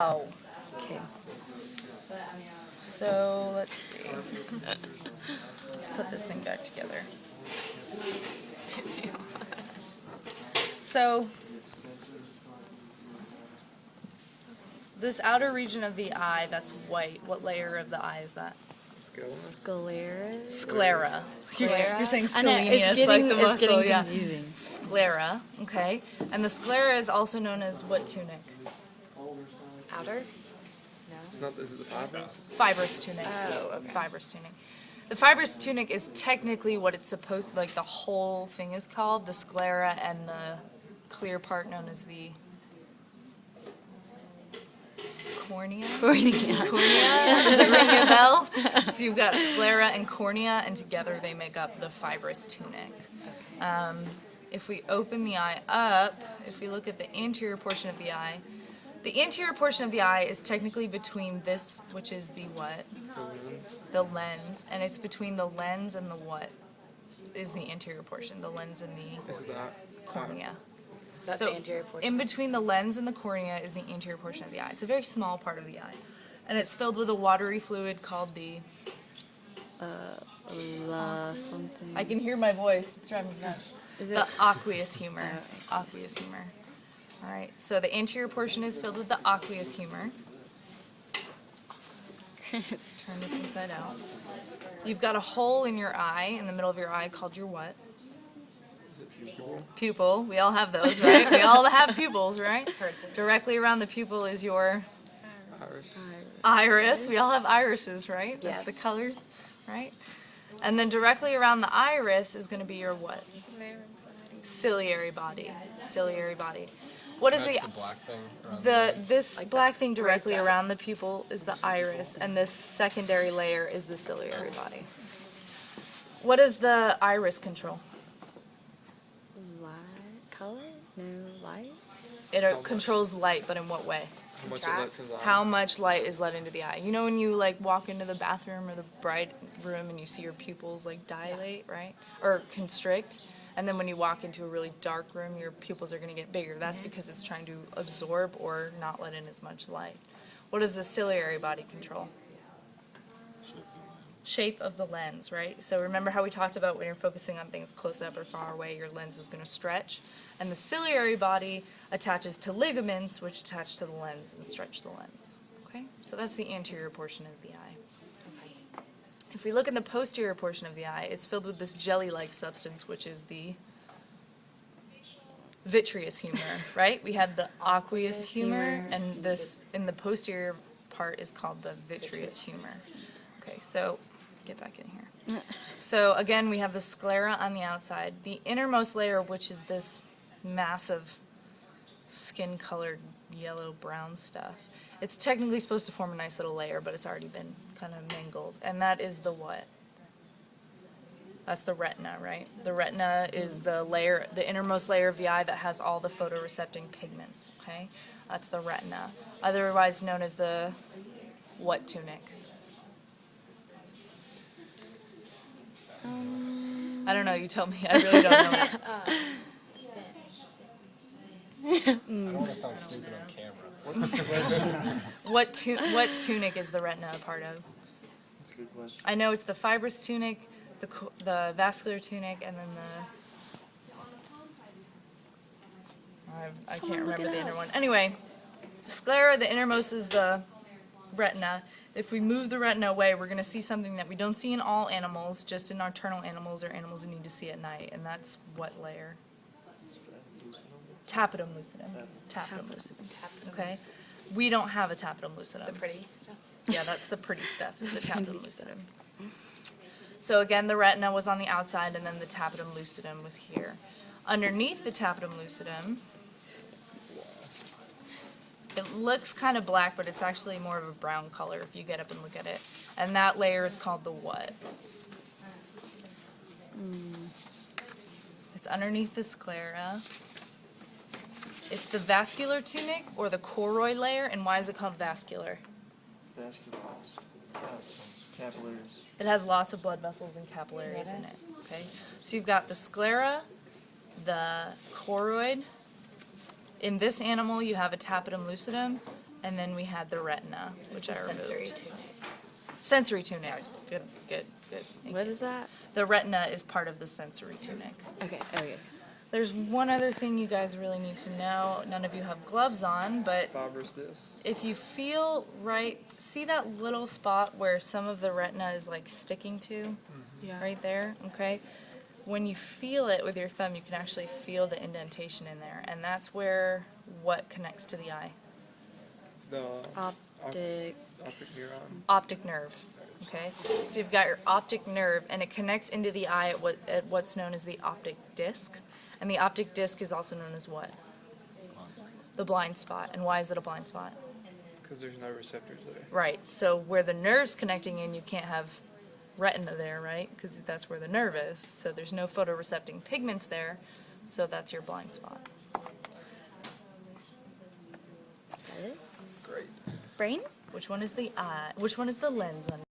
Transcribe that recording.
Oh. Okay. So let's see. Let's put this thing back together. So this outer region of the eye that's white, what layer of the eye is that? Sclera. Sclera. You're saying I know, scalenus, like the muscle, getting yeah. confusing. Sclera, okay. And the sclera is also known as what tunic? Outer? No. Is it the fibrous? Fibrous tunic. Oh, okay. Fibrous tunic. The fibrous tunic is technically what it's supposed, like the whole thing is called, the sclera, and the clear part known as the cornea. Cornea. Does it ring a bell? So you've got sclera and cornea, and together they make up the fibrous tunic. If we open the eye up, if we look at the anterior portion of the eye is technically between this, which is the what? The lens. And it's between the lens and the what is the anterior portion? The lens and the cornea. That's So the anterior portion. in between the lens and the cornea is the anterior portion of the eye. It's a very small part of the eye. And it's filled with a watery fluid called the... something. I can hear my voice. It's driving me nuts. Is The it? aqueous humor. Oh, Aqueous humor. All right. So the anterior portion is filled with the aqueous humor. Turn this inside out. You've got a hole in your eye, in the middle of your eye, called your what? Is it pupil? Pupil. We all have those, right? We all have pupils, right? Directly around the pupil is your Iris. iris. We all have irises, right? That's Yes. the colors, right? And then directly around the iris is going to be your what? Ciliary body. Ciliary body. What is That's the black thing. this Like black that. thing directly Right side. around the pupil is the iris, and this secondary layer is the ciliary body. What does the iris control? Light? Color? No, light? It controls light, but in what way? How much it lets in the eye? How much light is let into the eye? You know when you like walk into the bathroom or the bright room and you see your pupils like dilate, right? Or constrict? And then when you walk into a really dark room, your pupils are going to get bigger. That's because it's trying to absorb or not let in as much light. What does the ciliary body control? Shape of the lens, right? So remember how we talked about when you're focusing on things close up or far away, your lens is going to stretch. And the ciliary body attaches to ligaments, which attach to the lens and stretch the lens. Okay? So that's the anterior portion of the eye. If we look at the posterior portion of the eye, it's filled with this jelly-like substance, which is the vitreous humor, right? We had the aqueous humor, and this in the posterior part is called the vitreous humor. Okay, so get back in here. So again, we have the sclera on the outside. The innermost layer, which is this massive skin-colored yellow-brown stuff, it's technically supposed to form a nice little layer, but it's already been kind of mingled. And that is the what? That's the retina, right? The retina is the layer, the innermost layer of the eye that has all the photorecepting pigments, okay? That's the retina, otherwise known as the what tunic? I don't know, you tell me. I really don't know it. I don't want to sound stupid on camera. What tunic is the retina a part of? That's a good question. I know it's the fibrous tunic, the vascular tunic, and then I can't remember the inner one. Anyway, sclera, the innermost is the retina. If we move the retina away, we're going to see something that we don't see in all animals, just in nocturnal animals or animals who need to see at night, and that's what layer? Tapetum lucidum. Tapetum lucidum. Okay? We don't have a tapetum lucidum. The pretty stuff. Yeah, that's the pretty stuff, is the tapetum lucidum. So again, the retina was on the outside, and then the tapetum lucidum was here. Underneath the tapetum lucidum, it looks kind of black, but it's actually more of a brown color if you get up and look at it. And that layer is called the what? It's underneath the sclera. It's the vascular tunic or the choroid layer, and why is it called vascular? Vascular vessels. Capillaries. It has lots of blood vessels and capillaries in it. Okay, so you've got the sclera, the choroid. In this animal, you have a tapetum lucidum. and then we had the retina, which I removed. Sensory tuning. Sensory tunic. Good. Thank What you. is that? The retina is part of the sensory tunic. Okay. There's one other thing you guys really need to know. None of you have gloves on, but Fibrous disc. if you feel right, see that little spot where some of the retina is like sticking to? Yeah. Right there, okay? When you feel it with your thumb, you can actually feel the indentation in there, and that's where what connects to the eye? The Optic. optic neuron. Optic nerve, okay? So you've got your optic nerve, and it connects into the eye at what's known as the optic disc, and the optic disc is also known as what? The blind spot. And why is it a blind spot? Because there's no receptors there. Right, so where the nerve's connecting in, you can't have retina there, right? Because that's where the nerve is. So there's no photorecepting pigments there, so that's your blind spot. Is that it? Great. Brain? Which one is the eye? Which one is the lens on?